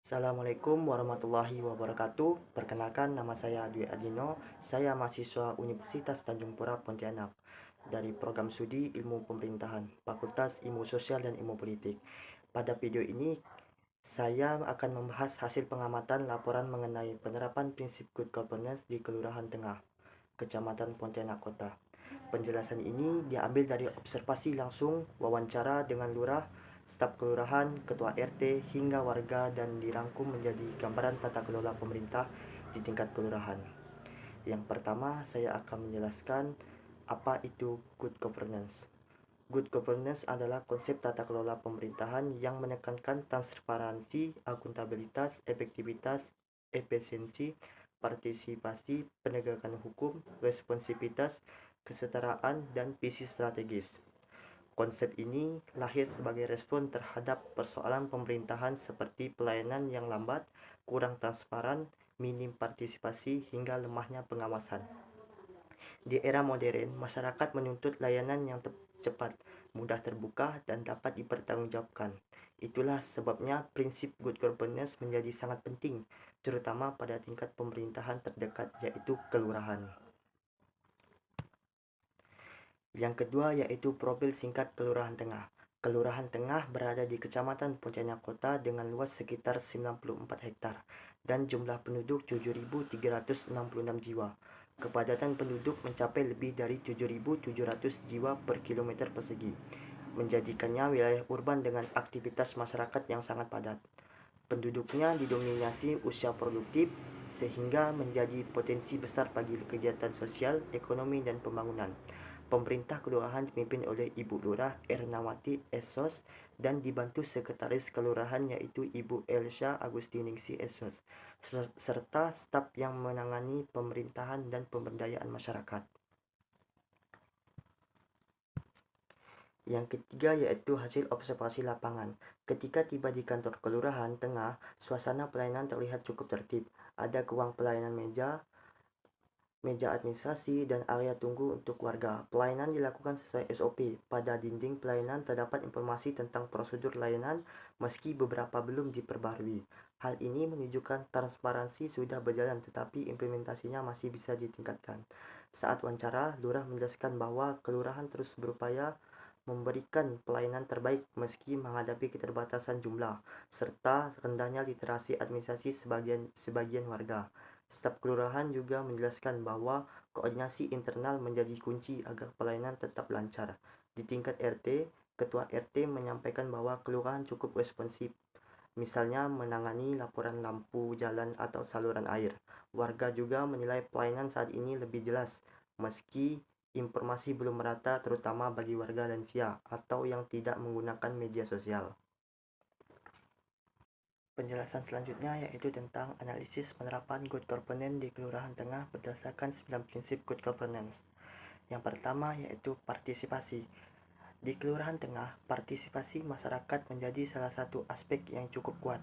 Assalamualaikum warahmatullahi wabarakatuh. Perkenalkan, nama saya Dwi Adino. Saya mahasiswa Universitas Tanjung Pura Pontianak dari program studi Ilmu Pemerintahan, Fakultas Ilmu Sosial dan Ilmu Politik. Pada video ini, saya akan membahas hasil pengamatan laporan mengenai penerapan prinsip good governance di Kelurahan Tengah, Kecamatan Pontianak Kota. Penjelasan ini diambil dari observasi langsung, wawancara dengan lurah, staf kelurahan, ketua RT, hingga warga dan dirangkum menjadi gambaran tata kelola pemerintah di tingkat kelurahan. Yang pertama, saya akan menjelaskan apa itu good governance. Good governance adalah konsep tata kelola pemerintahan yang menekankan transparansi, akuntabilitas, efektivitas, efisiensi, partisipasi, penegakan hukum, responsivitas, kesetaraan, dan visi strategis. Konsep ini lahir sebagai respon terhadap persoalan pemerintahan seperti pelayanan yang lambat, kurang transparan, minim partisipasi, hingga lemahnya pengawasan. Di era modern, masyarakat menuntut layanan yang cepat, mudah terbuka, dan dapat dipertanggungjawabkan. Itulah sebabnya prinsip good governance menjadi sangat penting, terutama pada tingkat pemerintahan terdekat, yaitu kelurahan. Yang kedua yaitu profil singkat Kelurahan Tengah. Kelurahan Tengah berada di Kecamatan Pontianak Kota dengan luas sekitar 94 hektar dan jumlah penduduk 7.366 jiwa. Kepadatan penduduk mencapai lebih dari 7.700 jiwa per kilometer persegi, menjadikannya wilayah urban dengan aktivitas masyarakat yang sangat padat. Penduduknya didominasi usia produktif, sehingga menjadi potensi besar bagi kegiatan sosial, ekonomi, dan pembangunan. Pemerintah kelurahan dipimpin oleh Ibu Lurah Ernawati Esos dan dibantu sekretaris kelurahan yaitu Ibu Elsha Agustiningsi Esos, serta staf yang menangani pemerintahan dan pemberdayaan masyarakat. Yang ketiga yaitu hasil observasi lapangan. Ketika tiba di kantor kelurahan Tengah, suasana pelayanan terlihat cukup tertib. Ada ruang pelayanan meja administrasi, dan area tunggu untuk warga. Pelayanan dilakukan sesuai SOP. Pada dinding pelayanan terdapat informasi tentang prosedur layanan meski beberapa belum diperbarui. Hal ini menunjukkan transparansi sudah berjalan tetapi implementasinya masih bisa ditingkatkan. Saat wawancara, lurah menjelaskan bahwa kelurahan terus berupaya memberikan pelayanan terbaik meski menghadapi keterbatasan jumlah serta rendahnya literasi administrasi sebagian warga. Staf kelurahan juga menjelaskan bahwa koordinasi internal menjadi kunci agar pelayanan tetap lancar. Di tingkat RT, ketua RT menyampaikan bahwa kelurahan cukup responsif, misalnya menangani laporan lampu jalan atau saluran air. Warga juga menilai pelayanan saat ini lebih jelas, meski informasi belum merata terutama bagi warga lansia atau yang tidak menggunakan media sosial. Penjelasan selanjutnya yaitu tentang analisis penerapan good governance di Kelurahan Tengah berdasarkan 9 prinsip good governance. Yang pertama yaitu partisipasi. Di Kelurahan Tengah, partisipasi masyarakat menjadi salah satu aspek yang cukup kuat.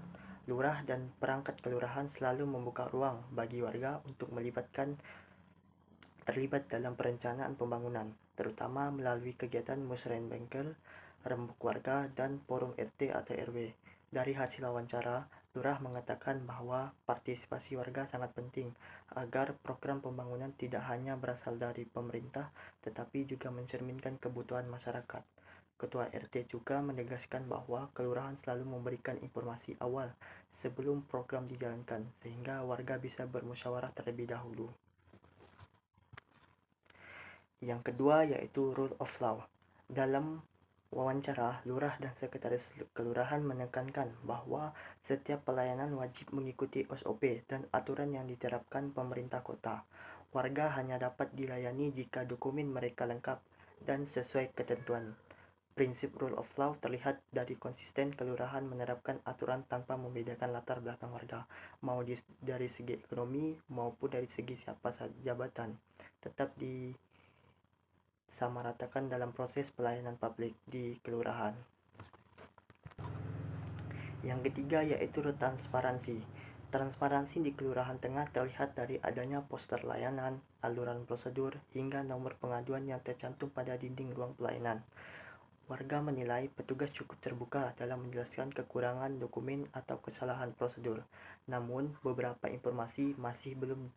Lurah dan perangkat kelurahan selalu membuka ruang bagi warga untuk terlibat dalam perencanaan pembangunan, terutama melalui kegiatan musrenbengkel, rembuk warga, dan forum RT atau RW. Dari hasil wawancara, lurah mengatakan bahwa partisipasi warga sangat penting agar program pembangunan tidak hanya berasal dari pemerintah, tetapi juga mencerminkan kebutuhan masyarakat. Ketua RT juga menegaskan bahwa kelurahan selalu memberikan informasi awal sebelum program dijalankan, sehingga warga bisa bermusyawarah terlebih dahulu. Yang kedua yaitu rule of law. Dalam wawancara, lurah dan sekretaris kelurahan menekankan bahwa setiap pelayanan wajib mengikuti SOP dan aturan yang diterapkan pemerintah kota. Warga hanya dapat dilayani jika dokumen mereka lengkap dan sesuai ketentuan. Prinsip rule of law terlihat dari konsisten kelurahan menerapkan aturan tanpa membedakan latar belakang warga, mau dari segi ekonomi maupun dari segi siapa jabatan. Tetap disamaratakan dalam proses pelayanan publik di kelurahan. Yang ketiga yaitu transparansi. Transparansi di Kelurahan Tengah terlihat dari adanya poster layanan, aluran prosedur, hingga nomor pengaduan yang tercantum pada dinding ruang pelayanan. Warga menilai petugas cukup terbuka dalam menjelaskan kekurangan dokumen atau kesalahan prosedur. Namun, beberapa informasi masih belum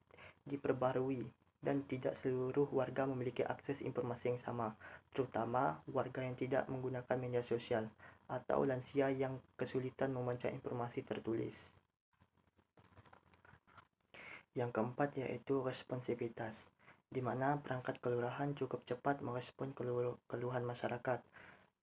diperbarui dan tidak seluruh warga memiliki akses informasi yang sama, terutama warga yang tidak menggunakan media sosial atau lansia yang kesulitan membaca informasi tertulis. Yang keempat yaitu responsivitas, di mana perangkat kelurahan cukup cepat merespon keluhan masyarakat.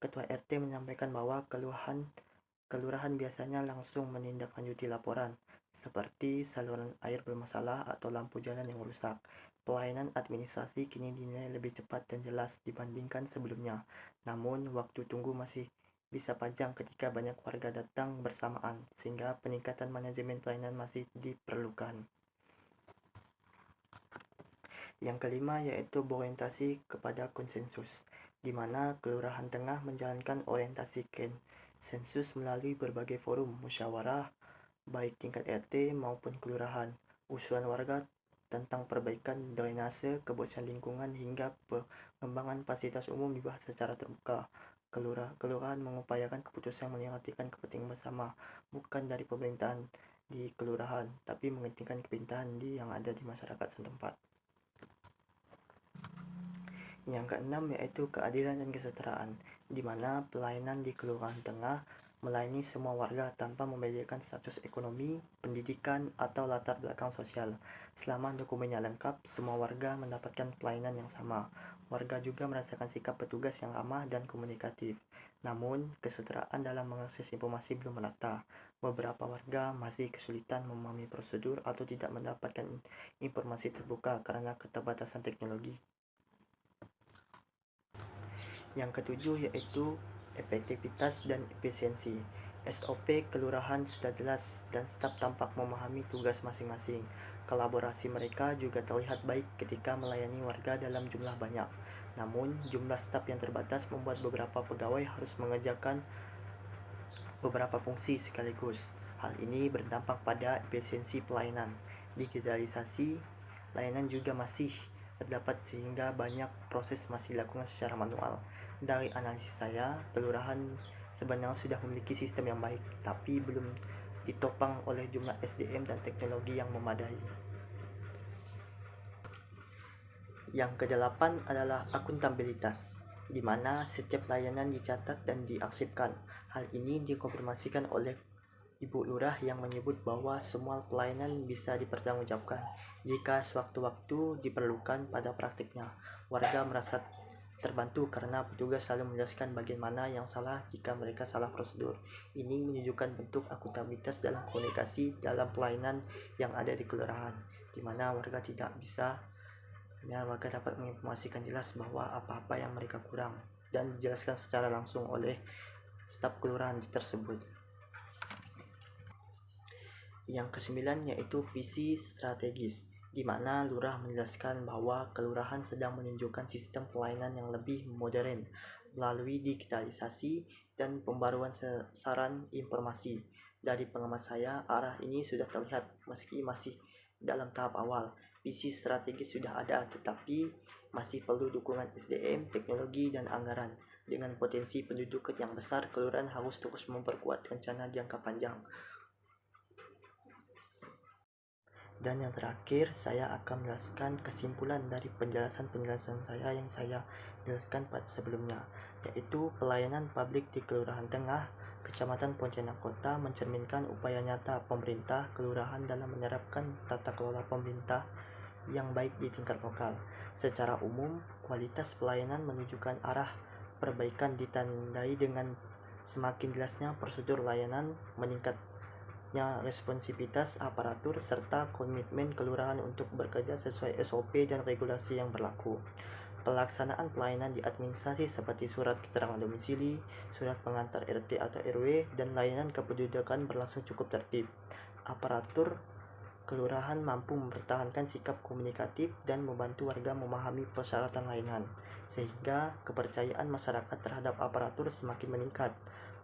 Ketua RT menyampaikan bahwa kelurahan biasanya langsung menindaklanjuti laporan, seperti saluran air bermasalah atau lampu jalan yang rusak. Pelayanan administrasi kini dinilai lebih cepat dan jelas dibandingkan sebelumnya. Namun, waktu tunggu masih bisa panjang ketika banyak warga datang bersamaan, sehingga peningkatan manajemen pelayanan masih diperlukan. Yang kelima yaitu berorientasi kepada konsensus, di mana Kelurahan Tengah menjalankan orientasi konsensus melalui berbagai forum musyawarah, baik tingkat RT maupun kelurahan. Usulan warga tentang perbaikan drainase, kebersihan lingkungan, hingga pengembangan fasilitas umum dibahas secara terbuka. Kelurahan mengupayakan keputusan yang memperhatikan kepentingan bersama, bukan dari pemerintahan di kelurahan, tapi mengedepankan kepintahan yang ada di masyarakat setempat. Yang keenam yaitu keadilan dan kesetaraan, di mana pelayanan di Kelurahan Tengah melayani semua warga tanpa membedakan status ekonomi, pendidikan, atau latar belakang sosial. Selama dokumennya lengkap, semua warga mendapatkan pelayanan yang sama. Warga juga merasakan sikap petugas yang ramah dan komunikatif. Namun, kesetaraan dalam mengakses informasi belum merata. Beberapa warga masih kesulitan memahami prosedur atau tidak mendapatkan informasi terbuka karena keterbatasan teknologi. Yang ketujuh yaitu efektivitas dan efisiensi. SOP kelurahan sudah jelas dan staf tampak memahami tugas masing-masing. Kolaborasi mereka juga terlihat baik ketika melayani warga dalam jumlah banyak. Namun, jumlah staf yang terbatas membuat beberapa pegawai harus mengerjakan beberapa fungsi sekaligus. Hal ini berdampak pada efisiensi pelayanan. Digitalisasi layanan juga masih terdapat sehingga banyak proses masih dilakukan secara manual. Dari analisis saya, kelurahan sebenarnya sudah memiliki sistem yang baik, tapi belum ditopang oleh jumlah SDM dan teknologi yang memadai. Yang kedelapan adalah akuntabilitas, di mana setiap layanan dicatat dan diarsipkan. Hal ini dikonfirmasikan oleh Ibu Lurah yang menyebut bahwa semua pelayanan bisa dipertanggungjawabkan jika sewaktu-waktu diperlukan pada praktiknya. Warga merasa terbantu karena petugas selalu menjelaskan bagian mana yang salah jika mereka salah prosedur. Ini menunjukkan bentuk akuntabilitas dalam komunikasi dalam pelayanan yang ada di kelurahan, di mana warga dapat menginformasikan jelas bahwa apa-apa yang mereka kurang dan dijelaskan secara langsung oleh staf kelurahan tersebut. Yang kesembilan yaitu visi strategis, di mana lurah menjelaskan bahwa kelurahan sedang menunjukkan sistem pelayanan yang lebih modern melalui digitalisasi dan pembaruan sasaran informasi. Dari pengamat saya, arah ini sudah terlihat meski masih dalam tahap awal. Visi strategis sudah ada, tetapi masih perlu dukungan SDM, teknologi, dan anggaran. Dengan potensi penduduk yang besar, kelurahan harus terus memperkuat rencana jangka panjang. Dan yang terakhir, saya akan menjelaskan kesimpulan dari penjelasan saya yang saya jelaskan pada sebelumnya, yaitu pelayanan publik di Kelurahan Tengah, Kecamatan Pontianak Kota mencerminkan upaya nyata pemerintah kelurahan dalam menerapkan tata kelola pemerintah yang baik di tingkat lokal. Secara umum, kualitas pelayanan menunjukkan arah perbaikan ditandai dengan semakin jelasnya prosedur layanan, meningkatnya responsivitas aparatur, serta komitmen kelurahan untuk bekerja sesuai SOP dan regulasi yang berlaku. Pelaksanaan pelayanan di administrasi seperti surat keterangan domisili, surat pengantar RT atau RW, dan layanan kependudukan berlangsung cukup tertib. Aparatur kelurahan mampu mempertahankan sikap komunikatif dan membantu warga memahami persyaratan layanan, sehingga kepercayaan masyarakat terhadap aparatur semakin meningkat.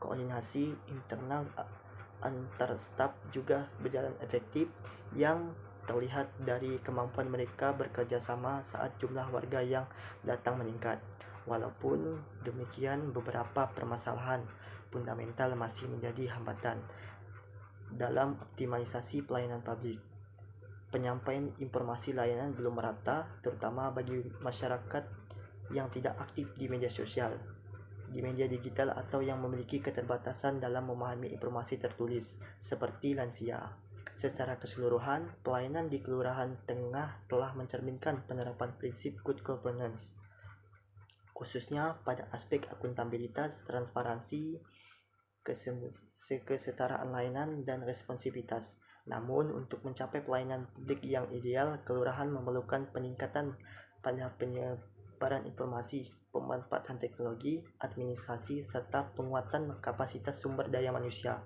Koordinasi internal antar staf juga berjalan efektif, yang terlihat dari kemampuan mereka bekerja sama saat jumlah warga yang datang meningkat. Walaupun demikian, beberapa permasalahan fundamental masih menjadi hambatan dalam optimalisasi pelayanan publik. Penyampaian informasi layanan belum merata, terutama bagi masyarakat yang tidak aktif di media sosial, di media digital, atau yang memiliki keterbatasan dalam memahami informasi tertulis, seperti lansia. Secara keseluruhan, pelayanan di Kelurahan Tengah telah mencerminkan penerapan prinsip good governance, khususnya pada aspek akuntabilitas, transparansi, kesetaraan layanan, dan responsivitas. Namun, untuk mencapai pelayanan publik yang ideal, kelurahan memerlukan peningkatan pada penyebaran informasi, pemanfaatan teknologi, administrasi, serta penguatan kapasitas sumber daya manusia.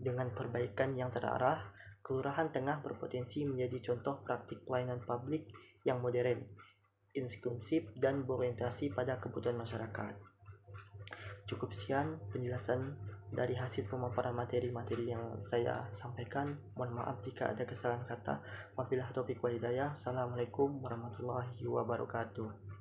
Dengan perbaikan yang terarah, Kelurahan Tengah berpotensi menjadi contoh praktik pelayanan publik yang modern, inklusif, dan berorientasi pada kebutuhan masyarakat. Cukup sekian penjelasan dari hasil pemaparan materi-materi yang saya sampaikan. Mohon maaf jika ada kesalahan kata. Wabillahi taufiq wal hidayah. Assalamualaikum warahmatullahi wabarakatuh.